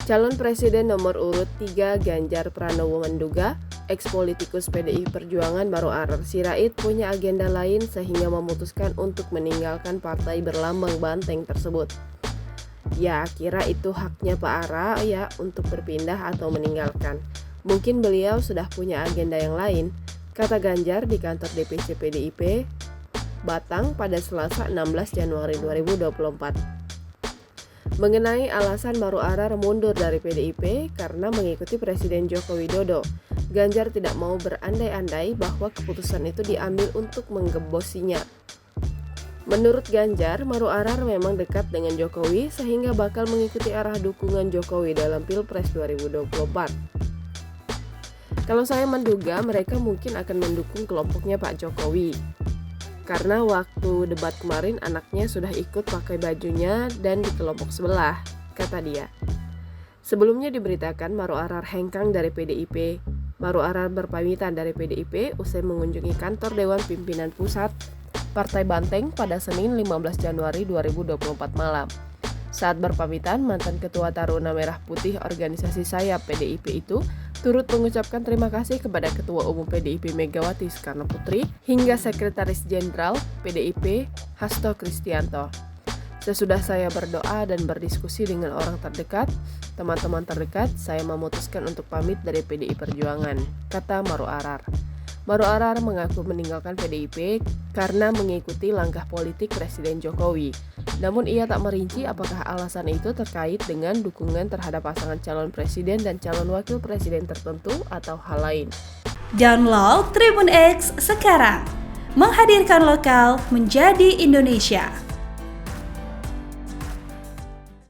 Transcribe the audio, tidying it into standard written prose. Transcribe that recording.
Calon Presiden nomor urut 3 Ganjar Pranowo menduga ex-politikus PDI Perjuangan Maro Arar Sirait punya agenda lain sehingga memutuskan untuk meninggalkan partai berlambang banteng tersebut. Ya, kira itu haknya Pak Ara ya untuk berpindah atau meninggalkan. Mungkin beliau sudah punya agenda yang lain, kata Ganjar di kantor DPC PDIP Batang pada Selasa 16 Januari 2024. Mengenai alasan Maro Arar mundur dari PDIP karena mengikuti Presiden Joko Widodo, Ganjar tidak mau berandai-andai bahwa keputusan itu diambil untuk menggembosinya. Menurut Ganjar, Maro Arar memang dekat dengan Jokowi sehingga bakal mengikuti arah dukungan Jokowi dalam Pilpres 2024. Kalau saya menduga mereka mungkin akan mendukung kelompoknya Pak Jokowi. Karena waktu debat kemarin anaknya sudah ikut pakai bajunya dan di kelompok sebelah, kata dia. Sebelumnya diberitakan Maro Arar hengkang dari PDIP. Maro Arar berpamitan dari PDIP usai mengunjungi kantor Dewan Pimpinan Pusat Partai Banteng pada Senin 15 Januari 2024 malam. Saat berpamitan, mantan Ketua Taruna Merah Putih organisasi sayap PDIP itu turut mengucapkan terima kasih kepada Ketua Umum PDIP Megawati Soekarno Putri hingga Sekretaris Jenderal PDIP Hasto Kristianto. Sesudah saya berdoa dan berdiskusi dengan orang terdekat, teman-teman terdekat, saya memutuskan untuk pamit dari PDI Perjuangan, kata Maro Arar. Maro Arar mengaku meninggalkan PDIP karena mengikuti langkah politik Presiden Jokowi. Namun ia tak merinci apakah alasan itu terkait dengan dukungan terhadap pasangan calon presiden dan calon wakil presiden tertentu atau hal lain. Download Tribun X sekarang, menghadirkan lokal menjadi Indonesia.